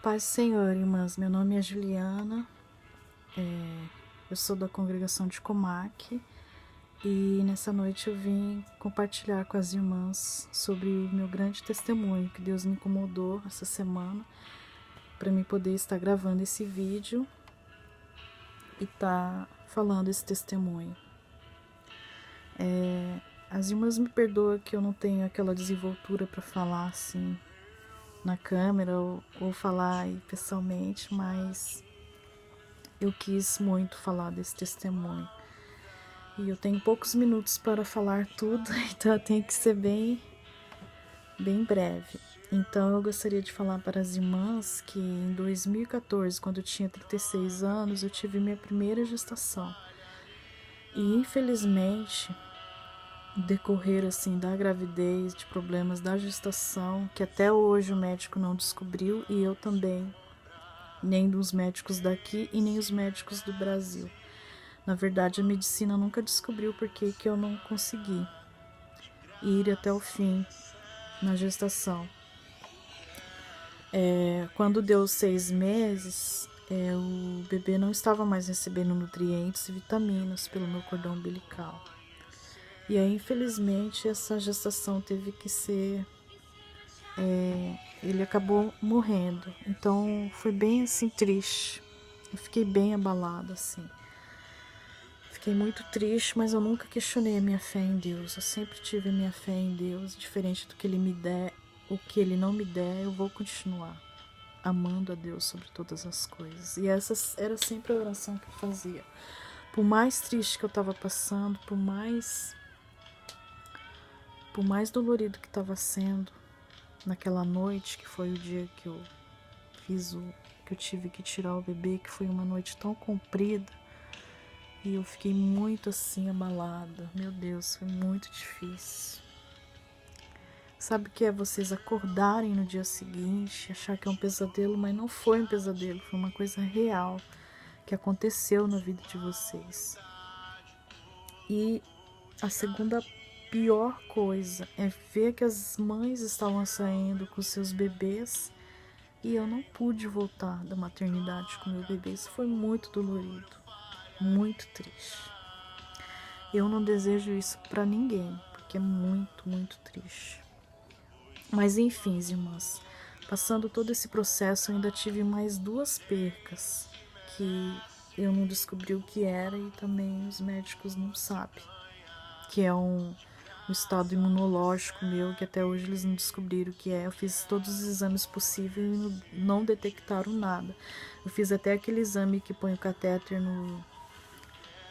paz do Senhor, irmãs. Meu nome é Juliana, eu sou da congregação de Comac e nessa noite eu vim compartilhar com as irmãs sobre o meu grande testemunho que Deus me incomodou essa semana para mim poder estar gravando esse vídeo e estar falando esse testemunho. As irmãs me perdoam que eu não tenho aquela desenvoltura para falar assim na câmera ou falar aí pessoalmente, mas eu quis muito falar desse testemunho. E eu tenho poucos minutos para falar tudo, então eu tenho que ser bem breve. Então eu gostaria de falar para as irmãs que em 2014, quando eu tinha 36 anos, eu tive minha primeira gestação. E infelizmente, no decorrer assim da gravidez, de problemas da gestação, que até hoje o médico não descobriu e eu também, nem dos médicos daqui e nem os médicos do Brasil. Na verdade, a medicina nunca descobriu por que eu não consegui ir até o fim na gestação. Quando deu 6 meses, o bebê não estava mais recebendo nutrientes e vitaminas pelo meu cordão umbilical. E aí, infelizmente, essa gestação teve que ser... ele acabou morrendo. Então, foi bem assim, triste. Eu fiquei bem abalada, assim. Fiquei muito triste, mas eu nunca questionei a minha fé em Deus. Eu sempre tive a minha fé em Deus, diferente do que Ele me der, o que Ele não me der, eu vou continuar amando a Deus sobre todas as coisas. E essa era sempre a oração que eu fazia. Por mais triste que eu estava passando, por mais dolorido que estava sendo naquela noite, que foi o dia que eu que eu tive que tirar o bebê, que foi uma noite tão comprida. E eu fiquei muito assim abalada. Meu Deus, foi muito difícil. Sabe o que é vocês acordarem no dia seguinte, achar que é um pesadelo, mas não foi um pesadelo, foi uma coisa real que aconteceu na vida de vocês. E a segunda pior coisa é ver que as mães estavam saindo com seus bebês e eu não pude voltar da maternidade com meu bebê. Isso foi muito dolorido, muito triste. Eu não desejo isso para ninguém, porque é muito, muito triste. Mas enfim, irmãs, passando todo esse processo, eu ainda tive mais 2 percas que eu não descobri o que era e também os médicos não sabem. Que é um estado imunológico meu, que até hoje eles não descobriram o que é. Eu fiz todos os exames possíveis e não detectaram nada. Eu fiz até aquele exame que põe o catéter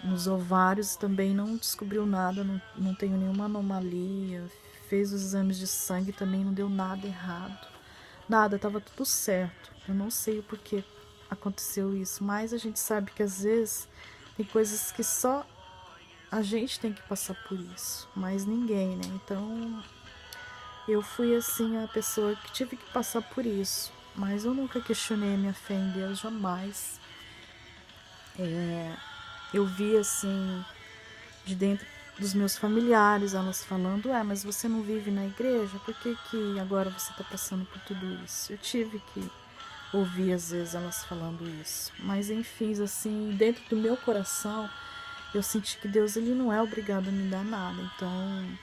nos ovários, também não descobriu nada, não tenho nenhuma anomalia. Fez os exames de sangue, também não deu nada errado. Nada, estava tudo certo. Eu não sei o porquê aconteceu isso, mas a gente sabe que às vezes tem coisas que só a gente tem que passar por isso, mas ninguém, né? Então eu fui assim a pessoa que tive que passar por isso, mas eu nunca questionei a minha fé em Deus, jamais. Eu vi assim de dentro dos meus familiares, elas falando, mas você não vive na igreja? Por que agora você está passando por tudo isso? Eu tive que ouvir às vezes elas falando isso. Mas enfim, assim, dentro do meu coração, eu senti que Deus ele não é obrigado a me dar nada. Então,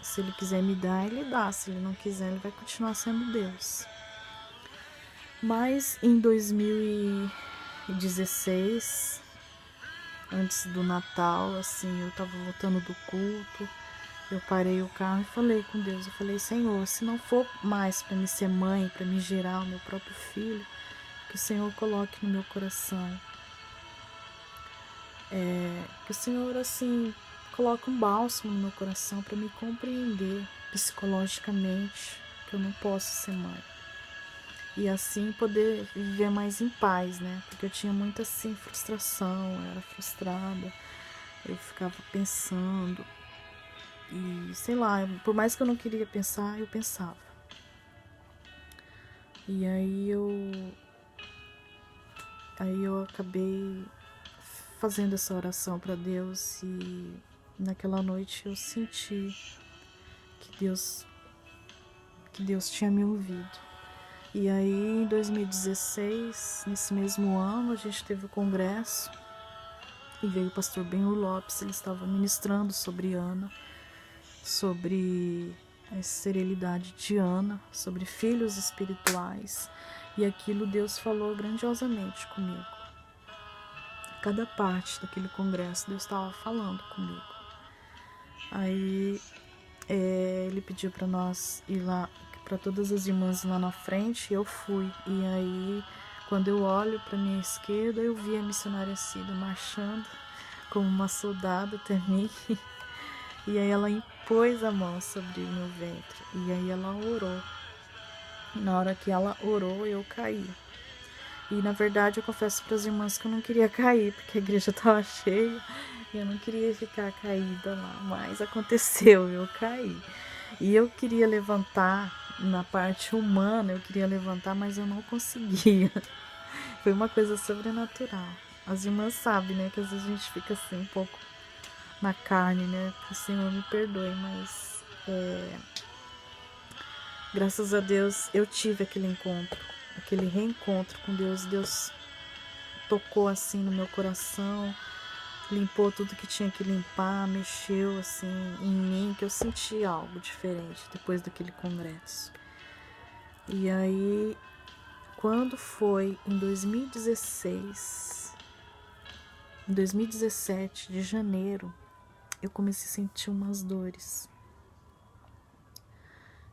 se ele quiser me dar, ele dá. Se ele não quiser, ele vai continuar sendo Deus. Mas em 2016... antes do Natal, assim, eu tava voltando do culto, eu parei o carro e falei com Deus, eu falei, Senhor, se não for mais para me ser mãe, para me gerar o meu próprio filho, que o Senhor coloque no meu coração, que o Senhor, assim, coloque um bálsamo no meu coração para me compreender psicologicamente que eu não posso ser mãe. E assim poder viver mais em paz, né? Porque eu tinha muita assim frustração, eu era frustrada, eu ficava pensando e sei lá, por mais que eu não queria pensar, eu pensava. E aí eu acabei fazendo essa oração para Deus e naquela noite eu senti que Deus que Deus tinha me ouvido. E aí, em 2016, nesse mesmo ano, a gente teve o congresso e veio o pastor Benhur Lopes. Ele estava ministrando sobre Ana, sobre a esterilidade de Ana, sobre filhos espirituais. E aquilo Deus falou grandiosamente comigo. Cada parte daquele congresso Deus estava falando comigo. Aí ele pediu para nós ir lá, para todas as irmãs lá na frente, e eu fui. E aí, quando eu olho para minha esquerda, eu vi a missionária Cida marchando como uma soldada até mim. E aí ela impôs a mão sobre o meu ventre. E aí ela orou. Na hora que ela orou, eu caí. E na verdade eu confesso para as irmãs que eu não queria cair, porque a igreja estava cheia e eu não queria ficar caída lá. Mas aconteceu, eu caí. E eu queria levantar na parte humana, eu queria levantar, mas eu não conseguia. Foi uma coisa sobrenatural. As irmãs sabem, né, que às vezes a gente fica assim um pouco na carne, né? Que o Senhor me perdoe, mas graças a Deus eu tive aquele encontro, aquele reencontro com Deus. Deus tocou assim no meu coração, limpou tudo que tinha que limpar, mexeu assim em mim, que eu senti algo diferente depois daquele congresso. E aí, quando foi em 2016, em 2017, de janeiro, eu comecei a sentir umas dores.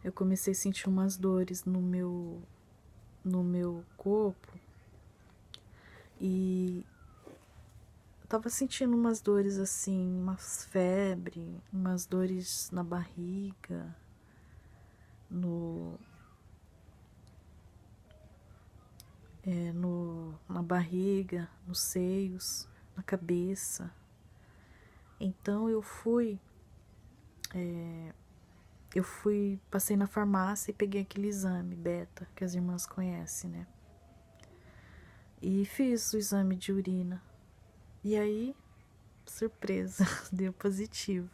Eu comecei a sentir umas dores no meu corpo e eu tava sentindo umas dores assim, umas febre, umas dores na barriga, na barriga, nos seios, na cabeça. Então passei na farmácia e peguei aquele exame beta que as irmãs conhecem, né? E fiz o exame de urina. E aí, surpresa, deu positivo.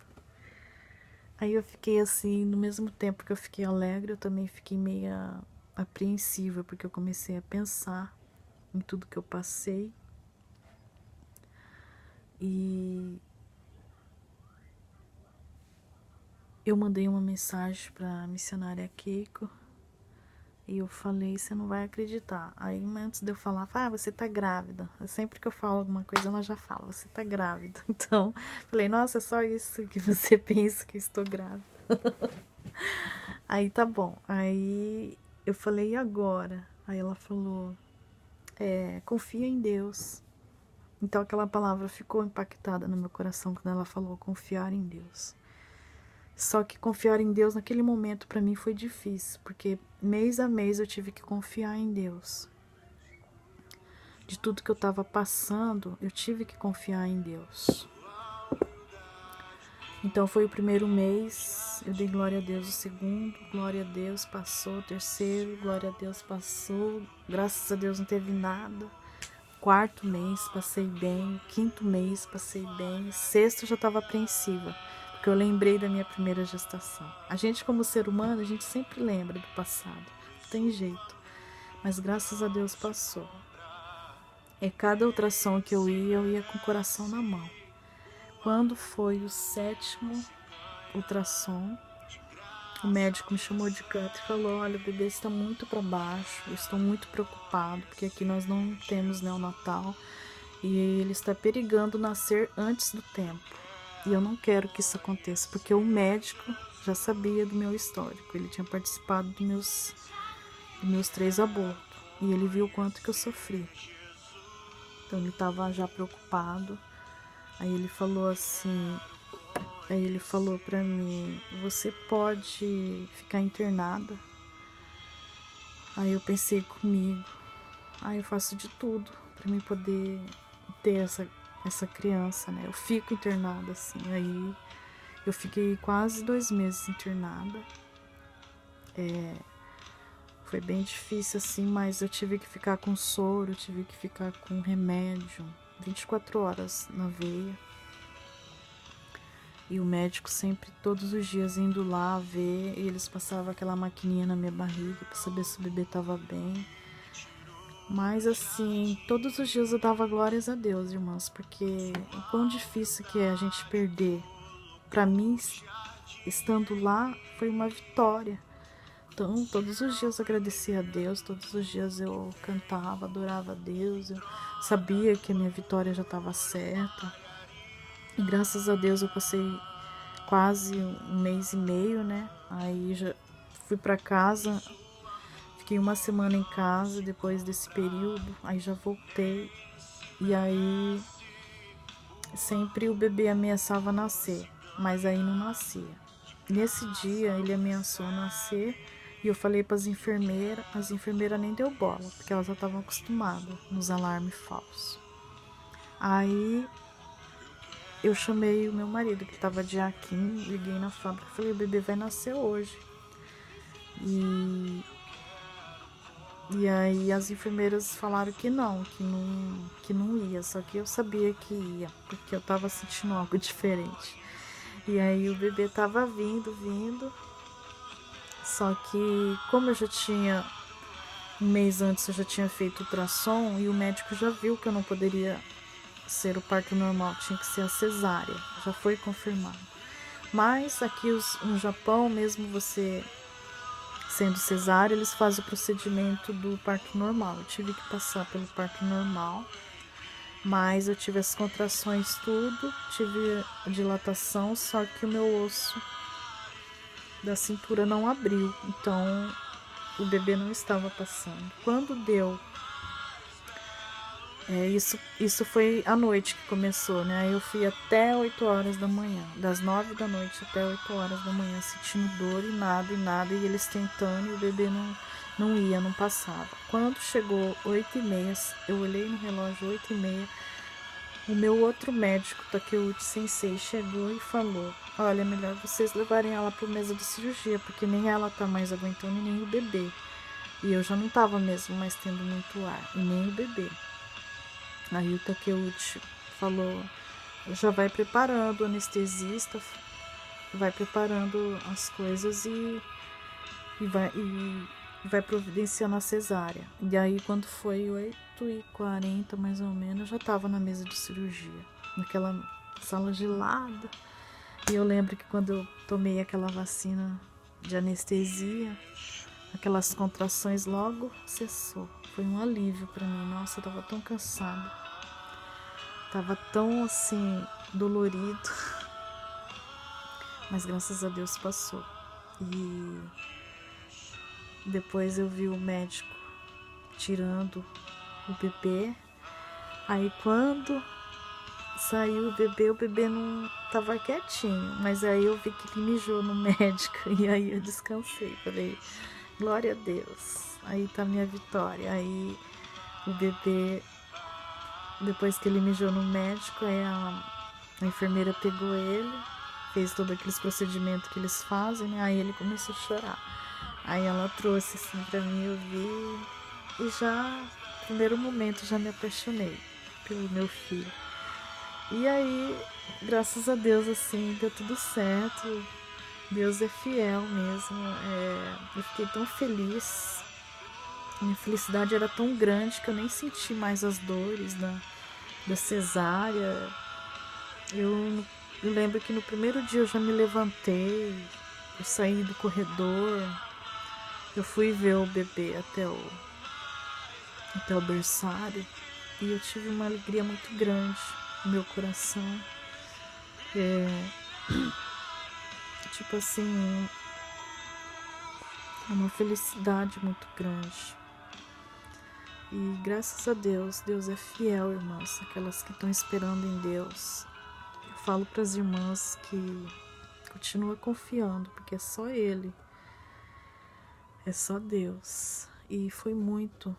Aí eu fiquei assim, no mesmo tempo que eu fiquei alegre, eu também fiquei meio apreensiva, porque eu comecei a pensar em tudo que eu passei. E eu mandei uma mensagem para a missionária Keiko e eu falei, você não vai acreditar. Aí antes de eu falar, você tá grávida. Sempre que eu falo alguma coisa, ela já fala, você tá grávida. Então, falei, nossa, é só isso que você pensa que estou grávida. Aí tá bom. Aí eu falei, e agora? Aí ela falou, confia em Deus. Então aquela palavra ficou impactada no meu coração quando ela falou confiar em Deus. Só que confiar em Deus naquele momento para mim foi difícil, porque mês a mês eu tive que confiar em Deus. De tudo que eu estava passando, eu tive que confiar em Deus. Então foi o primeiro mês, eu dei glória a Deus. O segundo, glória a Deus, passou. O terceiro, glória a Deus, passou. Graças a Deus não teve nada. Quarto mês, passei bem. Quinto mês, passei bem. Sexto, eu já estava apreensiva, porque eu lembrei da minha primeira gestação. A gente, como ser humano, a gente sempre lembra do passado. Não tem jeito. Mas graças a Deus passou. Cada ultrassom que eu ia com o coração na mão. Quando foi o 7º ultrassom, o médico me chamou de canto e falou, olha, o bebê está muito para baixo, eu estou muito preocupado, porque aqui nós não temos neonatal e ele está perigando nascer antes do tempo. E eu não quero que isso aconteça, porque o médico já sabia do meu histórico, ele tinha participado dos meus 3 abortos e ele viu o quanto que eu sofri. Então ele estava já preocupado. Aí ele falou pra mim, você pode ficar internada? Aí eu pensei comigo, eu faço de tudo pra mim poder ter essa criança, né? Eu fico internada assim. Aí eu fiquei quase 2 meses internada. Foi bem difícil assim, mas eu tive que ficar com soro, eu tive que ficar com remédio 24 horas na veia. E o médico sempre, todos os dias, indo lá ver, e eles passavam aquela maquininha na minha barriga para saber se o bebê estava bem. Mas assim, todos os dias eu dava glórias a Deus, irmãs, porque o quão difícil que é a gente perder. Para mim, estando lá, foi uma vitória. Então, todos os dias eu agradecia a Deus, todos os dias eu cantava, adorava a Deus, eu sabia que a minha vitória já estava certa. E graças a Deus eu passei quase um mês e meio, né? Aí já fui para casa, fiquei uma semana em casa depois desse período, aí já voltei. E aí sempre o bebê ameaçava nascer, mas aí não nascia. Nesse dia ele ameaçou nascer e eu falei para as enfermeiras nem deu bola, porque elas já estavam acostumadas nos alarmes falsos. Aí eu chamei o meu marido, que estava de aqui, liguei na fábrica e falei, o bebê vai nascer hoje. E aí as enfermeiras falaram que não ia, só que eu sabia que ia, porque eu tava sentindo algo diferente. E aí o bebê tava vindo, só que como eu já tinha, um mês antes eu já tinha feito ultrassom e o médico já viu que eu não poderia ser o parto normal, tinha que ser a cesárea, já foi confirmado. Mas aqui no Japão, mesmo você sendo cesárea, eles fazem o procedimento do parto normal. Eu tive que passar pelo parto normal, mas eu tive as contrações tudo, tive a dilatação, só que o meu osso da cintura não abriu, então o bebê não estava passando. Quando deu, isso foi à noite que começou, né? Aí eu fui até 8 horas da manhã, das 9 da noite até 8 horas da manhã, sentindo dor e nada, e eles tentando e o bebê não ia, não passava. Quando chegou 8h30, eu olhei no relógio, 8h30, o meu outro médico, Takeuchi Sensei, chegou e falou, olha, é melhor vocês levarem ela para mesa de cirurgia, porque nem ela tá mais aguentando e nem o bebê. E eu já não tava mesmo mais tendo muito ar, e nem o bebê. Aí o Takeuchi falou, já vai preparando, o anestesista vai preparando as coisas e vai providenciando a cesárea. E aí quando foi 8h40 mais ou menos, eu já estava na mesa de cirurgia, naquela sala gelada. E eu lembro que quando eu tomei aquela vacina de anestesia, aquelas contrações logo cessou. Foi um alívio para mim. Nossa, eu tava tão cansada. Tava tão assim, dolorido. Mas graças a Deus passou. E depois eu vi o médico tirando o bebê. Aí quando saiu o bebê não tava quietinho. Mas aí eu vi que ele mijou no médico. E aí eu descansei. Falei, glória a Deus. Aí tá minha vitória. Aí o bebê, depois que ele mijou no médico, aí a enfermeira pegou ele, fez todos aqueles procedimentos que eles fazem, né? Aí ele começou a chorar. Aí ela trouxe assim pra mim, eu vi, e já, no primeiro momento, já me apaixonei pelo meu filho. E aí, graças a Deus, assim, deu tudo certo. Deus é fiel mesmo. Eu fiquei tão feliz. Minha felicidade era tão grande que eu nem senti mais as dores da cesárea. Eu lembro que no primeiro dia eu já me levantei, eu saí do corredor, eu fui ver o bebê até o berçário e eu tive uma alegria muito grande no meu coração. Tipo assim, é uma felicidade muito grande. E graças a Deus, Deus é fiel, irmãs, aquelas que estão esperando em Deus. Eu falo para as irmãs que continua confiando, porque é só Ele, é só Deus. E foi muito,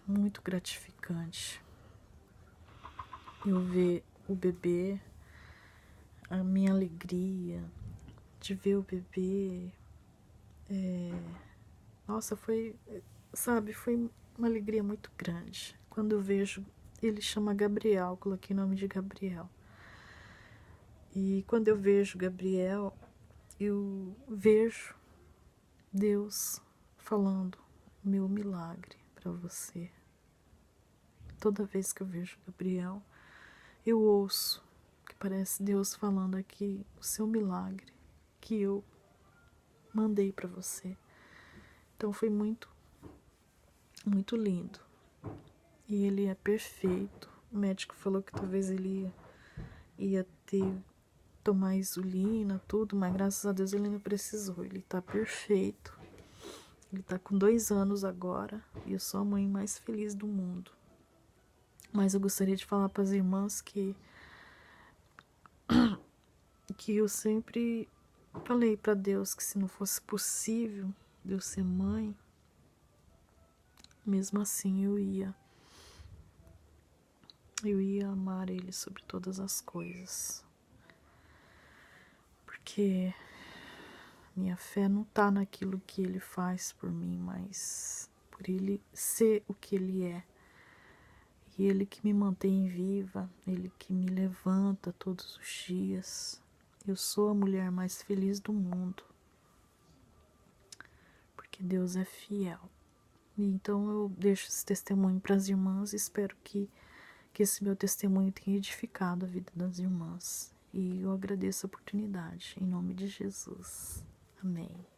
muito gratificante eu ver o bebê, a minha alegria de ver o bebê. Nossa, foi uma alegria muito grande. Quando eu vejo, ele chama Gabriel, coloquei o nome de Gabriel. E quando eu vejo Gabriel, eu vejo Deus falando meu milagre para você. Toda vez que eu vejo Gabriel, eu ouço que parece Deus falando aqui o seu milagre que eu mandei para você. Então foi muito, muito lindo. E ele é perfeito. O médico falou que talvez ele ia tomar insulina, tudo, mas graças a Deus ele não precisou. Ele tá perfeito. Ele tá com 2 anos agora e eu sou a mãe mais feliz do mundo. Mas eu gostaria de falar para as irmãs que eu sempre falei para Deus que se não fosse possível de eu ser mãe, mesmo assim eu ia amar ele sobre todas as coisas. Porque minha fé não tá naquilo que ele faz por mim, mas por ele ser o que ele é. E ele que me mantém viva, ele que me levanta todos os dias. Eu sou a mulher mais feliz do mundo. Porque Deus é fiel. E então eu deixo esse testemunho para as irmãs e espero que esse meu testemunho tenha edificado a vida das irmãs. E eu agradeço a oportunidade, em nome de Jesus. Amém.